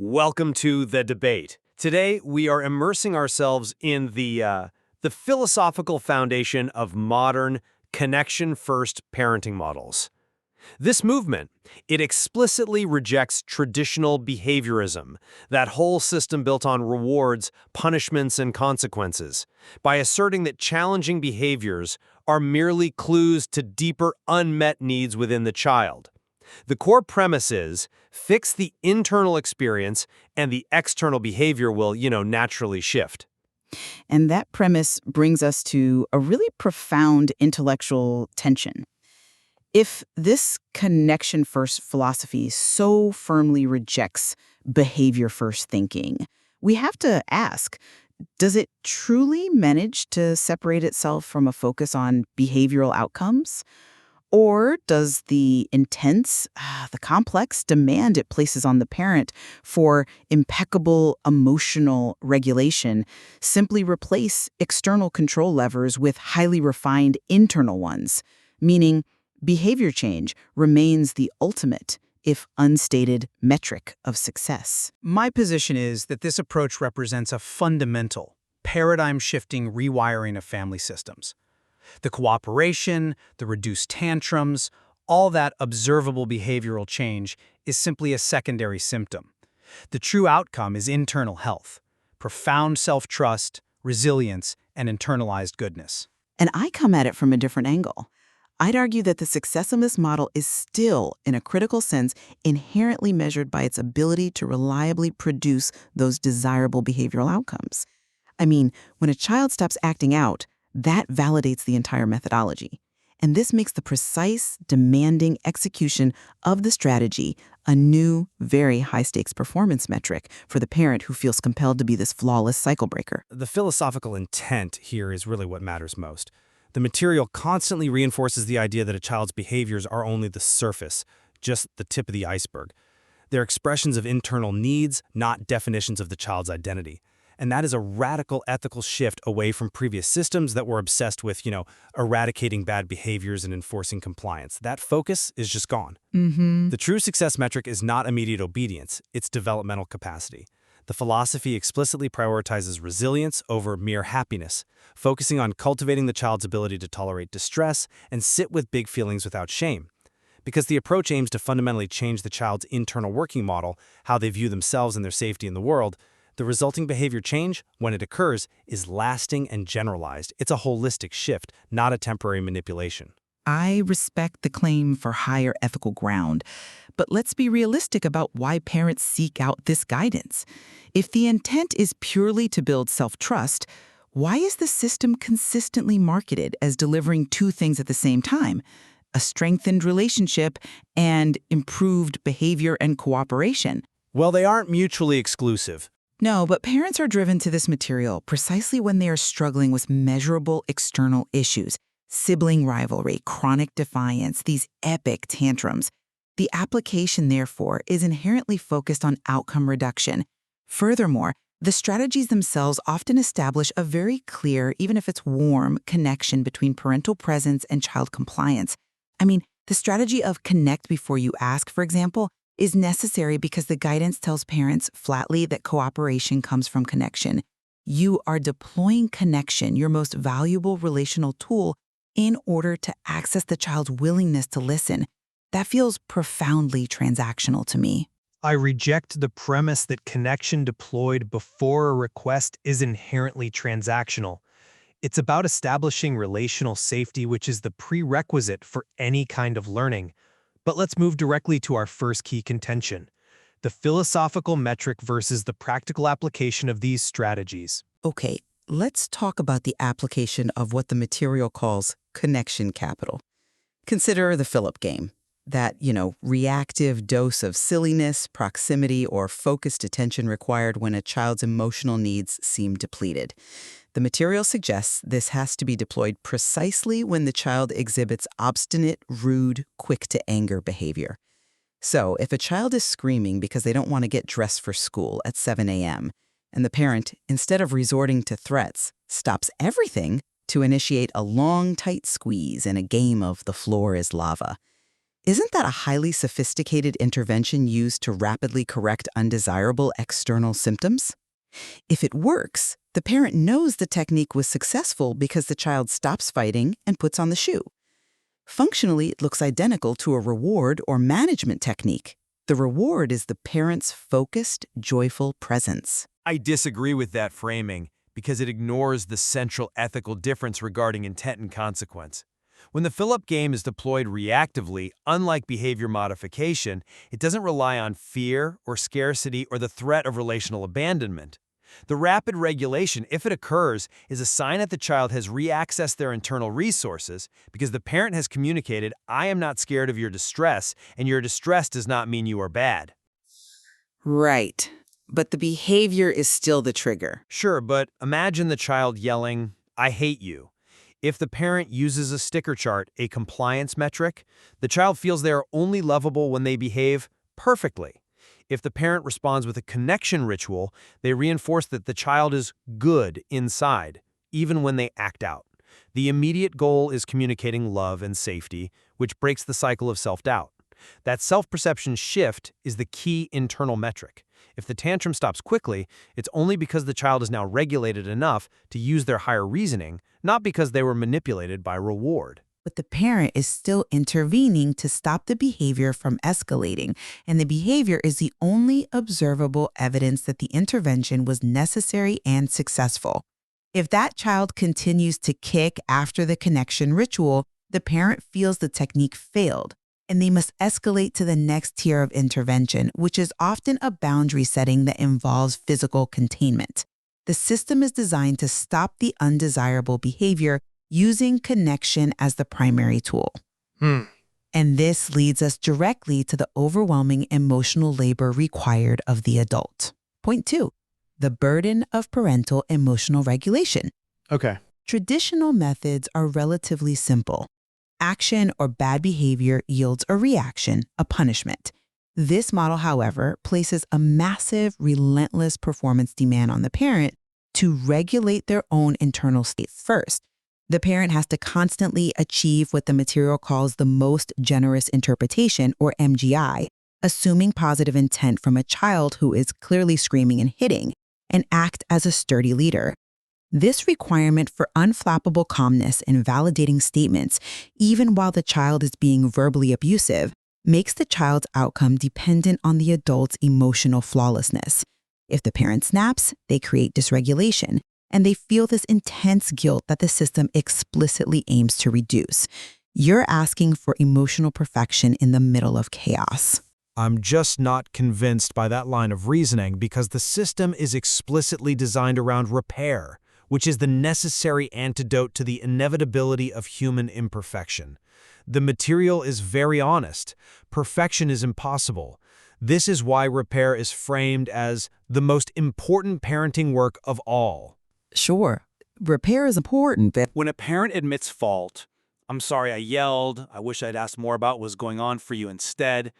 Welcome to The Debate. Today, we are immersing ourselves in the philosophical foundation of modern connection-first parenting models. This movement, it explicitly rejects traditional behaviorism, that whole system built on rewards, punishments, and consequences, by asserting that challenging behaviors are merely clues to deeper unmet needs within the child. The core premise is, fix the internal experience and the external behavior will, naturally shift. And that premise brings us to a really profound intellectual tension. If this connection first philosophy so firmly rejects behavior first thinking, we have to ask, does it truly manage to separate itself from a focus on behavioral outcomes? Or does the intense, the complex demand it places on the parent for impeccable emotional regulation simply replace external control levers with highly refined internal ones? Meaning, behavior change remains the ultimate, if unstated, metric of success. My position is that this approach represents a fundamental, paradigm-shifting rewiring of family systems. The cooperation, the reduced tantrums, all that observable behavioral change is simply a secondary symptom. The true outcome is internal health, profound self-trust, resilience, and internalized goodness. And I come at it from a different angle. I'd argue that the success of this model is still, in a critical sense, inherently measured by its ability to reliably produce those desirable behavioral outcomes. I mean, when a child stops acting out, that validates the entire methodology. And this makes the precise, demanding execution of the strategy a new, very high-stakes performance metric for the parent who feels compelled to be this flawless cycle breaker. The philosophical intent here is really what matters most. The material constantly reinforces the idea that a child's behaviors are only the surface, just the tip of the iceberg. They're expressions of internal needs, not definitions of the child's identity. And that is a radical ethical shift away from previous systems that were obsessed with, eradicating bad behaviors and enforcing compliance. That focus is just gone. The true success metric is not immediate obedience, it's developmental capacity. The philosophy explicitly prioritizes resilience over mere happiness, focusing on cultivating the child's ability to tolerate distress and sit with big feelings without shame. Because the approach aims to fundamentally change the child's internal working model, how they view themselves and their safety in the world, the resulting behavior change, when it occurs, is lasting and generalized. It's a holistic shift, not a temporary manipulation. I respect the claim for higher ethical ground, but let's be realistic about why parents seek out this guidance. If the intent is purely to build self-trust, why is the system consistently marketed as delivering two things at the same time? A strengthened relationship and improved behavior and cooperation. Well, they aren't mutually exclusive. No, but parents are driven to this material precisely when they are struggling with measurable external issues, sibling rivalry, chronic defiance, these epic tantrums. The application, therefore, is inherently focused on outcome reduction. Furthermore, the strategies themselves often establish a very clear, even if it's warm, connection between parental presence and child compliance. I mean, the strategy of connect before you ask, for example, is necessary because the guidance tells parents flatly that cooperation comes from connection. You are deploying connection, your most valuable relational tool, in order to access the child's willingness to listen. That feels profoundly transactional to me. I reject the premise that connection deployed before a request is inherently transactional. It's about establishing relational safety, which is the prerequisite for any kind of learning. But let's move directly to our first key contention: the philosophical metric versus the practical application of these strategies. Okay, let's talk about the application of what the material calls connection capital. Consider the Philip game. That, reactive dose of silliness, proximity, or focused attention required when a child's emotional needs seem depleted. The material suggests this has to be deployed precisely when the child exhibits obstinate, rude, quick-to-anger behavior. So, if a child is screaming because they don't want to get dressed for school at 7 a.m., and the parent, instead of resorting to threats, stops everything to initiate a long, tight squeeze and a game of the floor is lava, Isn't that a highly sophisticated intervention used to rapidly correct undesirable external symptoms? If it works, the parent knows the technique was successful because the child stops fighting and puts on the shoe. Functionally, it looks identical to a reward or management technique. The reward is the parent's focused, joyful presence. I disagree with that framing because it ignores the central ethical difference regarding intent and consequence. When the fill-up game is deployed reactively, unlike behavior modification, it doesn't rely on fear or scarcity or the threat of relational abandonment. The rapid regulation, if it occurs, is a sign that the child has reaccessed their internal resources because the parent has communicated, "I am not scared of your distress, and your distress does not mean you are bad." Right. But the behavior is still the trigger. Sure, but imagine the child yelling, "I hate you." If the parent uses a sticker chart, a compliance metric, the child feels they are only lovable when they behave perfectly. If the parent responds with a connection ritual, they reinforce that the child is good inside, even when they act out. The immediate goal is communicating love and safety, which breaks the cycle of self-doubt. That self-perception shift is the key internal metric. If the tantrum stops quickly, it's only because the child is now regulated enough to use their higher reasoning, not because they were manipulated by reward. But the parent is still intervening to stop the behavior from escalating, and the behavior is the only observable evidence that the intervention was necessary and successful. If that child continues to kick after the connection ritual, the parent feels the technique failed, and they must escalate to the next tier of intervention, which is often a boundary setting that involves physical containment. The system is designed to stop the undesirable behavior using connection as the primary tool. And this leads us directly to the overwhelming emotional labor required of the adult. Point 2, the burden of parental emotional regulation. Okay. Traditional methods are relatively simple. Action or bad behavior yields a reaction, a punishment. This model, however, places a massive, relentless performance demand on the parent to regulate their own internal state first. The parent has to constantly achieve what the material calls the most generous interpretation, or MGI, assuming positive intent from a child who is clearly screaming and hitting, and act as a sturdy leader. This requirement for unflappable calmness and validating statements, even while the child is being verbally abusive, makes the child's outcome dependent on the adult's emotional flawlessness. If the parent snaps, they create dysregulation, and they feel this intense guilt that the system explicitly aims to reduce. You're asking for emotional perfection in the middle of chaos. I'm just not convinced by that line of reasoning because the system is explicitly designed around repair, which is the necessary antidote to the inevitability of human imperfection. The material is very honest. Perfection is impossible. This is why repair is framed as the most important parenting work of all. Sure, repair is important, but When a parent admits fault, "I'm sorry I yelled, I wish I'd asked more about what was going on for you instead,"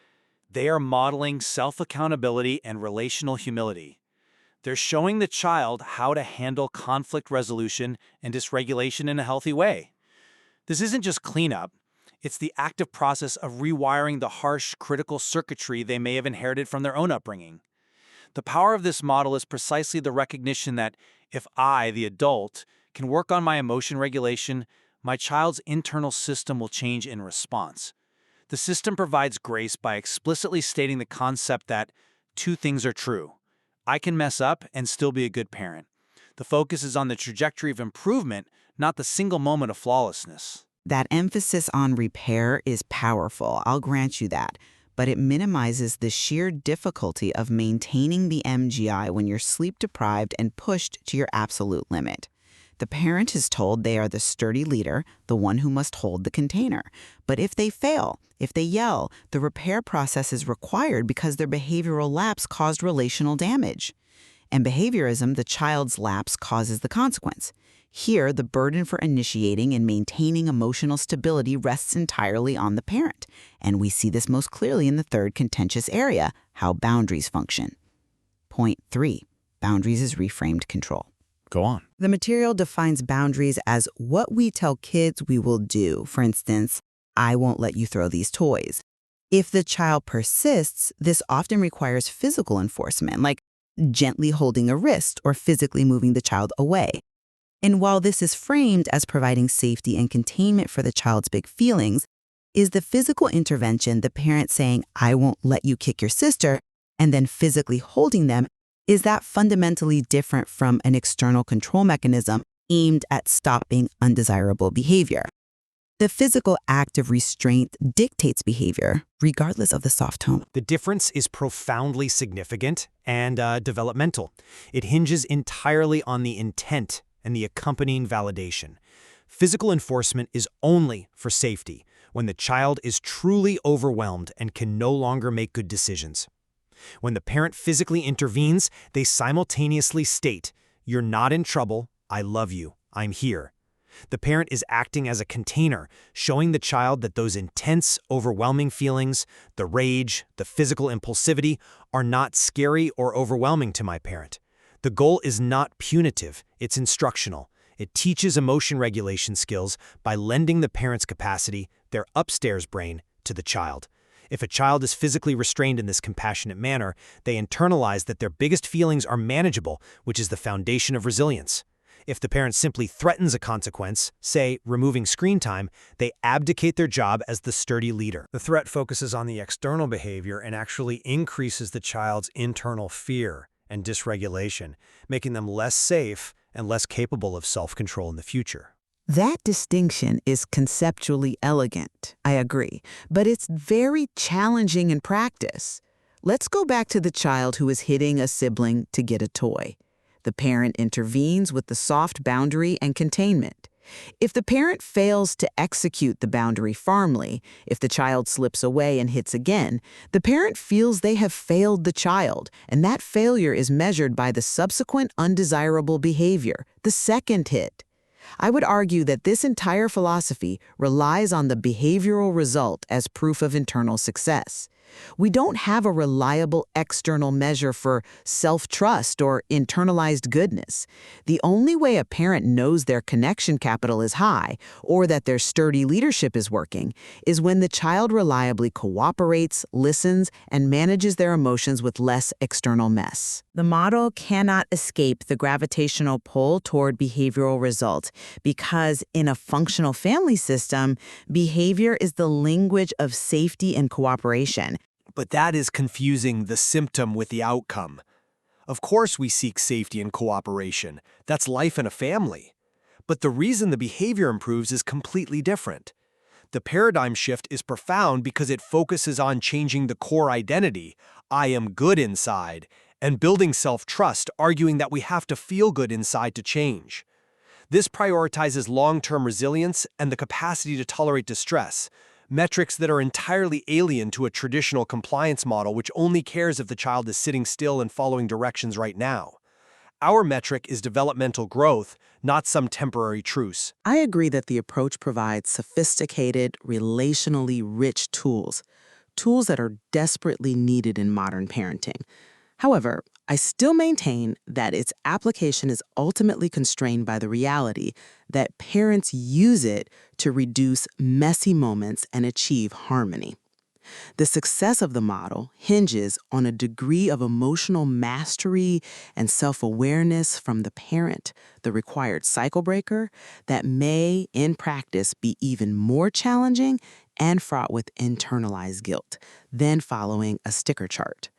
they are modeling self-accountability and relational humility. They're showing the child how to handle conflict resolution and dysregulation in a healthy way. This isn't just cleanup. It's the active process of rewiring the harsh, critical circuitry they may have inherited from their own upbringing. The power of this model is precisely the recognition that if I, the adult, can work on my emotion regulation, my child's internal system will change in response. The system provides grace by explicitly stating the concept that two things are true. I can mess up and still be a good parent. The focus is on the trajectory of improvement, not the single moment of flawlessness. that emphasis on repair is powerful, I'll grant you that. But it minimizes the sheer difficulty of maintaining the MGI when you're sleep deprived and pushed to your absolute limit. The parent is told they are the sturdy leader, the one who must hold the container. But if they fail, if they yell, the repair process is required because their behavioral lapse caused relational damage. In behaviorism, the child's lapse causes the consequence. Here, the burden for initiating and maintaining emotional stability rests entirely on the parent. And we see this most clearly in the third contentious area, how boundaries function. Point 3. Boundaries is reframed control. Go on. The material defines boundaries as what we tell kids we will do. For instance, I won't let you throw these toys. If the child persists, this often requires physical enforcement, like gently holding a wrist or physically moving the child away. And while this is framed as providing safety and containment for the child's big feelings, is the physical intervention the parent saying, "I won't let you kick your sister," and then physically holding them, is that fundamentally different from an external control mechanism aimed at stopping undesirable behavior? The physical act of restraint dictates behavior, regardless of the soft tone. The difference is profoundly significant and developmental. It hinges entirely on the intent and the accompanying validation. Physical enforcement is only for safety, when the child is truly overwhelmed and can no longer make good decisions. When the parent physically intervenes, they simultaneously state, "You're not in trouble, I love you, I'm here." The parent is acting as a container, showing the child that those intense, overwhelming feelings, the rage, the physical impulsivity, are not scary or overwhelming to my parent. The goal is not punitive, it's instructional. It teaches emotion regulation skills by lending the parent's capacity, their upstairs brain, to the child. If a child is physically restrained in this compassionate manner, they internalize that their biggest feelings are manageable, which is the foundation of resilience. If the parent simply threatens a consequence, say, removing screen time, they abdicate their job as the sturdy leader. The threat focuses on the external behavior and actually increases the child's internal fear and dysregulation, making them less safe and less capable of self-control in the future. That distinction is conceptually elegant, I agree, but it's very challenging in practice. Let's go back to the child who is hitting a sibling to get a toy. The parent intervenes with the soft boundary and containment. If the parent fails to execute the boundary firmly, if the child slips away and hits again, the parent feels they have failed the child, and that failure is measured by the subsequent undesirable behavior, the second hit. I would argue that this entire philosophy relies on the behavioral result as proof of internal success. We don't have a reliable external measure for self-trust or internalized goodness. The only way a parent knows their connection capital is high or that their sturdy leadership is working is when the child reliably cooperates, listens, and manages their emotions with less external mess. The model cannot escape the gravitational pull toward behavioral results because in a functional family system, behavior is the language of safety and cooperation. But that is confusing the symptom with the outcome. Of course we seek safety and cooperation. That's life in a family. But the reason the behavior improves is completely different. The paradigm shift is profound because it focuses on changing the core identity, "I am good inside," and building self-trust, arguing that we have to feel good inside to change. This prioritizes long-term resilience and the capacity to tolerate distress, metrics that are entirely alien to a traditional compliance model which only cares if the child is sitting still and following directions right now. Our metric is developmental growth, not some temporary truce. I agree that the approach provides sophisticated, relationally rich tools that are desperately needed in modern parenting. However, I still maintain that its application is ultimately constrained by the reality that parents use it to reduce messy moments and achieve harmony. The success of the model hinges on a degree of emotional mastery and self-awareness from the parent, the required cycle breaker, that may, in practice, be even more challenging and fraught with internalized guilt than following a sticker chart.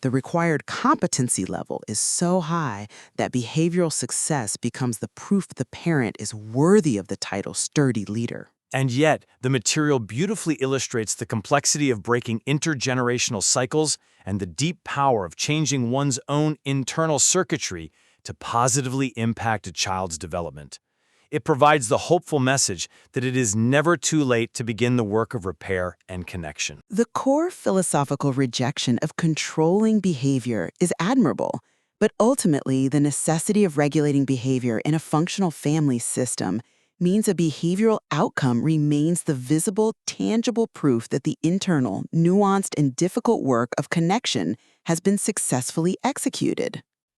The required competency level is so high that behavioral success becomes the proof the parent is worthy of the title sturdy leader. And yet, the material beautifully illustrates the complexity of breaking intergenerational cycles and the deep power of changing one's own internal circuitry to positively impact a child's development. It provides the hopeful message that it is never too late to begin the work of repair and connection. The core philosophical rejection of controlling behavior is admirable, but ultimately the necessity of regulating behavior in a functional family system means a behavioral outcome remains the visible, tangible proof that the internal, nuanced, and difficult work of connection has been successfully executed.